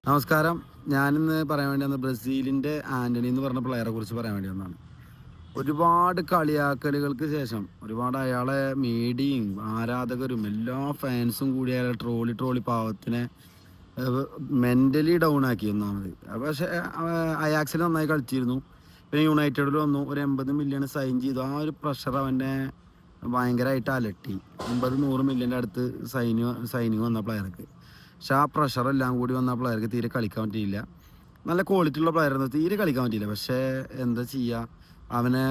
നമസ്കാരം. ഞാനിന്ന് പറയാൻ വേണ്ടി വന്നത് ബ്രസീലിൻ്റെ ആൻ്റണി എന്ന് പറഞ്ഞ പ്ലെയറെ കുറിച്ച് പറയാൻ വേണ്ടി വന്നതാണ്. ഒരുപാട് കളിയാക്കലുകൾക്ക് ശേഷം ഒരുപാട് അയാളെ മീഡിയയും ആരാധകരും എല്ലാ ഫാൻസും കൂടി അയാളെ ട്രോളി ട്രോളി പാവത്തിനെ മെൻ്റലി ഡൗൺ ആക്കി ഒന്നാമത്. പക്ഷേ അയാക്സിൽ നന്നായി കളിച്ചിരുന്നു. പിന്നെ യുണൈറ്റഡിൽ വന്നു, ഒരു 80 മില്യൺ സൈൻ ചെയ്തു. ആ ഒരു പ്രഷർ അവനെ ഭയങ്കരമായിട്ട് അലട്ടി. 50-100 മില്യൻ്റെ അടുത്ത് സൈനിങ് വന്ന പ്ലെയർക്ക്. പക്ഷെ ആ പ്രഷറെല്ലാം കൂടി വന്ന പ്ലെയർക്ക് തീരെ കളിക്കാൻ പറ്റിയില്ല. നല്ല ക്വാളിറ്റി ഉള്ള പ്ലെയർ ആയിരുന്നു, തീരെ കളിക്കാൻ പറ്റിയില്ല. പക്ഷേ എന്താ ചെയ്യുക, അവനെ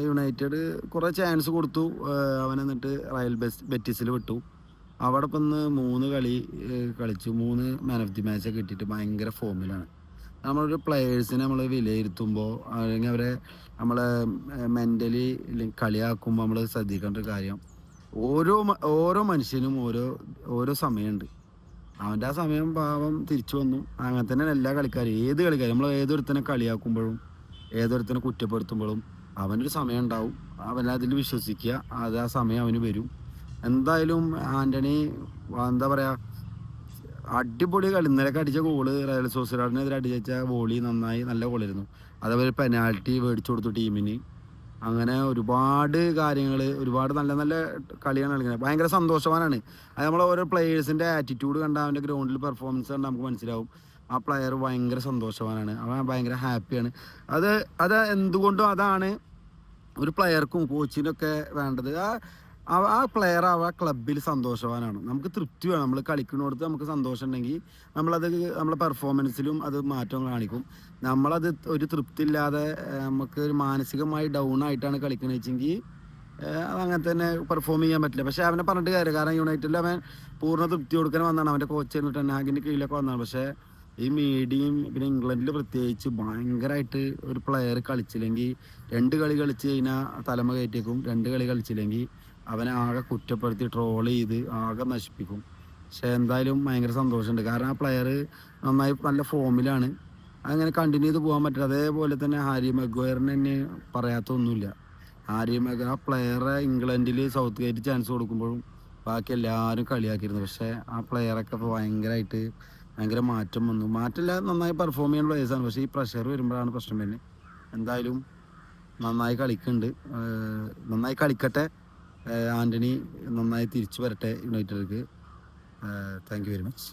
യുണൈറ്റഡ് കുറേ ചാൻസ് കൊടുത്തു. അവനെ എന്നിട്ട് ബെറ്റിസിൽ വിട്ടു. അവിടെ ഇപ്പം ഇന്ന് 3 കളി കളിച്ചു, 3 മാൻ ഓഫ് ദി മാച്ചൊക്കെ കിട്ടിയിട്ട് ഭയങ്കര ഫോമിലാണ്. നമ്മളൊരു പ്ലെയേഴ്സിനെ നമ്മൾ വിലയിരുത്തുമ്പോൾ അല്ലെങ്കിൽ അവരെ നമ്മൾ മെൻ്റലി കളിയാക്കുമ്പോൾ നമ്മൾ ശ്രദ്ധിക്കേണ്ട ഒരു കാര്യം, ഓരോ മനുഷ്യനും ഓരോ ഓരോ സമയമുണ്ട്. അവൻ്റെ ആ സമയം പാവം തിരിച്ചു വന്നു. അങ്ങനെ തന്നെയാണ് എല്ലാ കളിക്കാരും, ഏത് കളിക്കാരും. നമ്മൾ ഏതൊരുത്തനെ കളിയാക്കുമ്പോഴും ഏതൊരുത്തനെ കുറ്റപ്പെടുത്തുമ്പോഴും അവനൊരു സമയം ഉണ്ടാവും. അവനതിൽ വിശ്വസിക്കുക, അത് ആ സമയം അവന് വരും. എന്തായാലും ആൻ്റണി എന്താ പറയുക, അടിപൊളി കളി. ഇന്നലെയൊക്കെ അടിച്ച ഗോള്, റയൽ സോസിഡാഡിനെതിരെ അടിച്ച വോളി നന്നായി, നല്ല ഗോളായിരുന്നു. അതേപോലെ പെനാൽറ്റി മേടിച്ചു കൊടുത്തു ടീമിന്. അങ്ങനെ ഒരുപാട് കാര്യങ്ങൾ, ഒരുപാട് നല്ല നല്ല കളിയാണ് കളിക്കുന്നത്. ഭയങ്കര സന്തോഷവാനാണ്. അത് നമ്മൾ ഓരോ പ്ലെയേഴ്സിൻ്റെ ആറ്റിറ്റ്യൂഡ് കണ്ടാൽ, അവൻ്റെ ഗ്രൗണ്ടിൽ പെർഫോമൻസ് കണ്ടാൽ നമുക്ക് മനസ്സിലാവും ആ പ്ലെയർ ഭയങ്കര സന്തോഷവാനാണ്, അവൻ ഭയങ്കര ഹാപ്പിയാണ്. അത് അത് എന്തുകൊണ്ടും അതാണ് ഒരു പ്ലെയർക്കും കോച്ചിനൊക്കെ വേണ്ടത്. ആ പ്ലെയർ ആ ക്ലബ്ബിൽ സന്തോഷവാനാണ്. നമുക്ക് തൃപ്തി വേണം. നമ്മൾ കളിക്കുന്നിടത്ത് നമുക്ക് സന്തോഷം ഉണ്ടെങ്കിൽ നമ്മളത് നമ്മളെ പെർഫോമൻസിലും അത് മാറ്റം കാണിക്കും. നമ്മളത് ഒരു തൃപ്തി ഇല്ലാതെ നമുക്ക് ഒരു മാനസികമായി ഡൗൺ ആയിട്ടാണ് കളിക്കുന്നത് വെച്ചെങ്കിൽ അതങ്ങനെ തന്നെ പെർഫോം ചെയ്യാൻ പറ്റില്ല. പക്ഷേ അവനെ പറഞ്ഞിട്ട് കാര്യം, കാരണം യുണൈറ്റഡിൽ അവൻ പൂർണ്ണ തൃപ്തി കൊടുക്കാൻ വന്നതാണ്. അവൻ്റെ കോച്ച് ടെൻ ഹാഗിൻ്റെ കീഴിലൊക്കെ വന്നതാണ്. പക്ഷേ ഈ മീഡിയയും പിന്നെ ഇംഗ്ലണ്ടിൽ പ്രത്യേകിച്ച് ഭയങ്കരമായിട്ട് ഒരു പ്ലെയർ കളിച്ചില്ലെങ്കിൽ, 2 കളി കളിച്ച് കഴിഞ്ഞാൽ തലമ കയറ്റേക്കും, 2 കളി കളിച്ചില്ലെങ്കിൽ അവനെ ആകെ കുറ്റപ്പെടുത്തി ട്രോൾ ചെയ്ത് ആകെ നശിപ്പിക്കും. പക്ഷേ എന്തായാലും ഭയങ്കര സന്തോഷമുണ്ട്, കാരണം ആ പ്ലെയർ നന്നായി നല്ല ഫോമിലാണ്. അങ്ങനെ കണ്ടിന്യൂ ചെയ്ത് പോകാൻ പറ്റില്ല. അതേപോലെ തന്നെ ഹാരി മഗ്വയറിന് തന്നെ പറയാത്തൊന്നുമില്ല. ഹാരി മഗ്വയർ ആ പ്ലെയറെ ഇംഗ്ലണ്ടിൽ സൗത്ത് ഗേറ്റ് ചാൻസ് കൊടുക്കുമ്പോഴും ബാക്കി എല്ലാവരും കളിയാക്കിയിരുന്നു. പക്ഷേ ആ പ്ലെയറൊക്കെ ഇപ്പോൾ ഭയങ്കര മാറ്റം വന്നു. മാറ്റമില്ല, നന്നായി പെർഫോം ചെയ്യുന്ന പ്ലേയേഴ്സാണ്. പക്ഷേ ഈ പ്രഷർ വരുമ്പോഴാണ് പ്രശ്നം തന്നെ. എന്തായാലും നന്നായി കളിക്കുന്നുണ്ട്, നന്നായി കളിക്കട്ടെ. ആൻ്റണി നന്നായി തിരിച്ചു വരട്ടെ യുണൈറ്റഡിലേക്ക്. Thank you very much.